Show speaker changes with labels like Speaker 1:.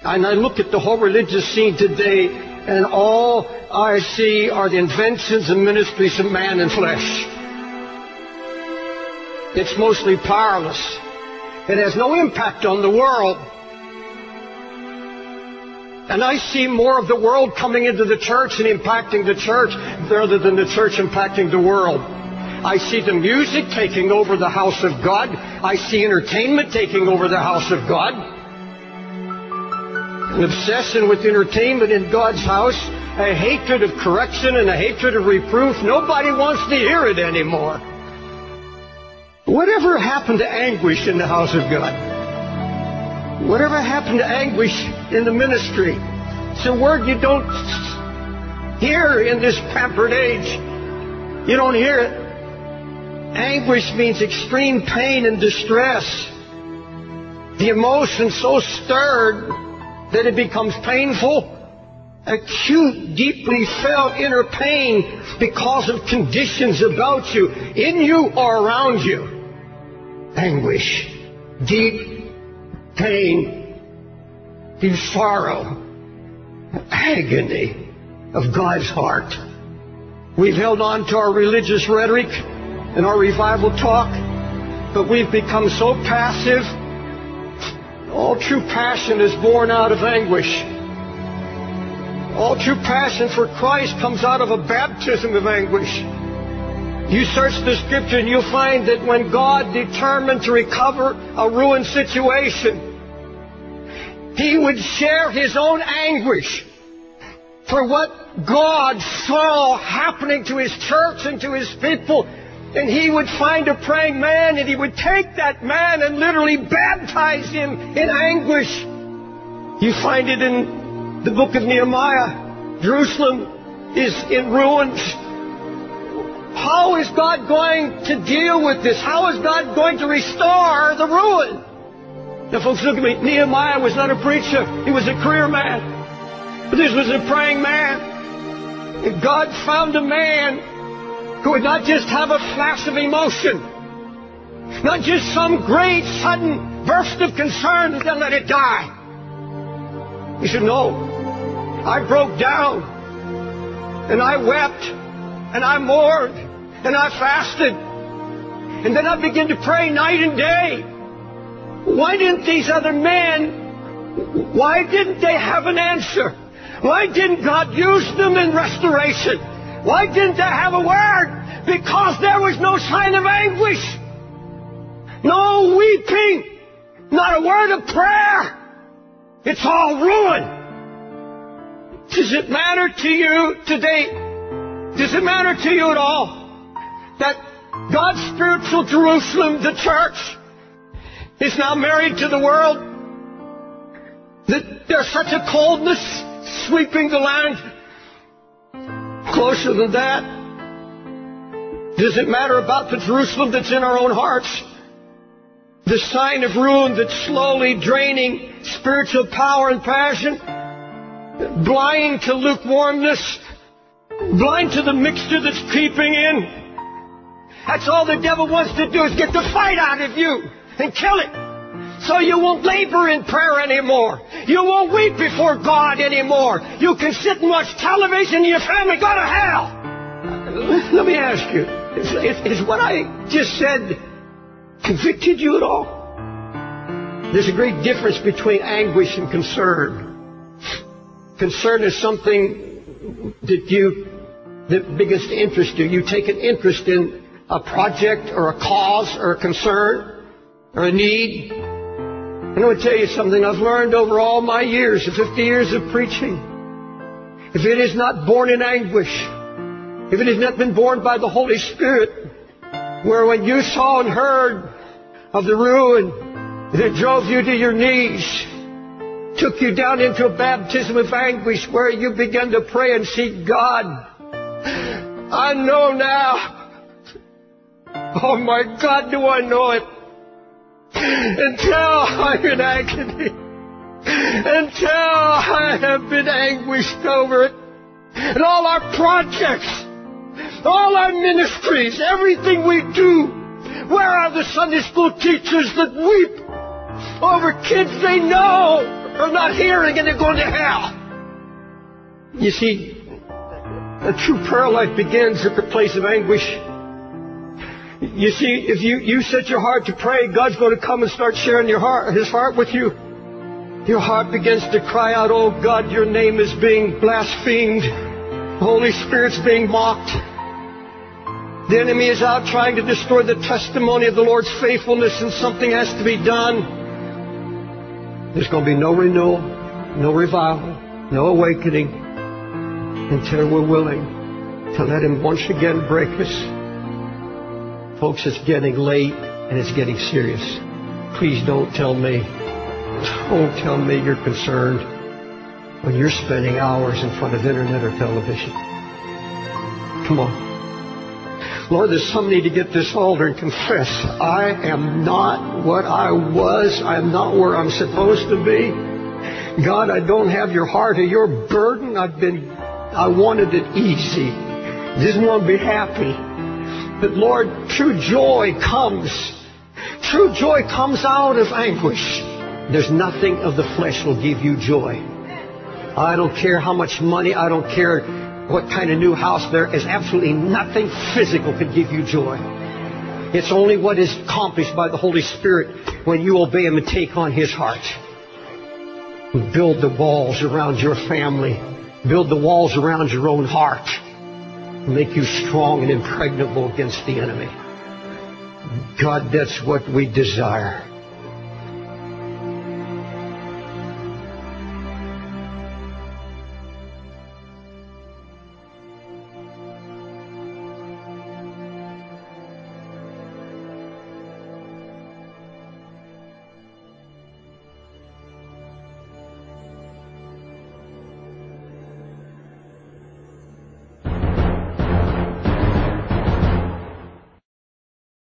Speaker 1: And I look at the whole religious scene today, and all I see are the inventions and ministries of man and flesh. It's mostly powerless. It has no impact on the world. And I see more of the world coming into the church and impacting the church rather than the church impacting the world. I see the music taking over the house of God. I see entertainment taking over the house of God. An obsession with entertainment in God's house, a hatred of correction and a hatred of reproof. Nobody wants to hear it anymore. Whatever happened to anguish in the house of God? Whatever happened to anguish in the ministry? It's a word you don't hear in this pampered age. You don't hear it. Anguish means extreme pain and distress. The emotion so stirred that it becomes painful. Acute, deeply felt inner pain because of conditions about you, in you or around you. Anguish, deep pain, deep sorrow, agony of God's heart. We've held on to our religious rhetoric and our revival talk, but we've become so passive. All true passion is born out of anguish. All true passion for Christ comes out of a baptism of anguish. You search the Scripture and you'll find that when God determined to recover a ruined situation, He would share His own anguish for what God saw happening to His church and to His people. And He would find a praying man, and He would take that man and literally baptize him in anguish. You find it in the book of Nehemiah. Jerusalem is in ruins. How is God going to deal with this? How is God going to restore the ruin? Now, folks, look at me. Nehemiah was not a preacher. He was a career man. But this was a praying man. And God found a man who would not just have a flash of emotion, not just some great sudden burst of concern and then let it die. He said, no, I broke down, and I wept, and I mourned, and I fasted, and then I began to pray night and day. Why didn't these other men, why didn't they have an answer? Why didn't God use them in restoration? Why didn't they have a word? Because there was no sign of anguish. No weeping. Not a word of prayer. It's all ruin. Does it matter to you today? Does it matter to you at all that God's spiritual Jerusalem, the church, is now married to the world? That there's such a coldness sweeping the land? Closer than that, does it matter about the Jerusalem that's in our own hearts? The sign of ruin that's slowly draining spiritual power and passion, blind to lukewarmness, blind to the mixture that's creeping in. That's all the devil wants to do, is get the fight out of you and kill it. So you won't labor in prayer anymore. You won't weep before God anymore. You can sit and watch television and your family go to hell. Let me ask you, is what I just said convicted you at all? There's a great difference between anguish and concern. Concern is something that begins to interest you. You take an interest in a project or a cause or a concern or a need. I'm going to tell you something I've learned over all my years, the 50 years of preaching. If it is not born in anguish, if it has not been born by the Holy Spirit, where when you saw and heard of the ruin that drove you to your knees, took you down into a baptism of anguish where you began to pray and seek God. I know now. Oh my God, do I know it. Until I'm in agony, until I have been anguished over it, and all our projects, all our ministries, everything we do, where are the Sunday school teachers that weep over kids they know are not hearing and they're going to hell. You see, a true prayer life begins at the place of anguish. You see, if you set your heart to pray, God's going to come and start sharing His heart with you. Your heart begins to cry out, oh God, your name is being blasphemed. The Holy Spirit's being mocked. The enemy is out trying to destroy the testimony of the Lord's faithfulness, and something has to be done. There's going to be no renewal, no revival, no awakening until we're willing to let Him once again break us. Folks, it's getting late and it's getting serious. Please don't tell me you're concerned when you're spending hours in front of internet or television. Come on. Lord, there's some need to get this altar and confess, I am not what I was. I am not where I'm supposed to be. God, I don't have your heart or your burden. I wanted it easy. Didn't want to be happy. But Lord, true joy comes. True joy comes out of anguish. There's nothing of the flesh will give you joy. I don't care how much money, I don't care what kind of new house. There is absolutely nothing physical can give you joy. It's only what is accomplished by the Holy Spirit when you obey Him and take on His heart. Build the walls around your family. Build the walls around your own heart. Make you strong and impregnable against the enemy. God, that's what we desire.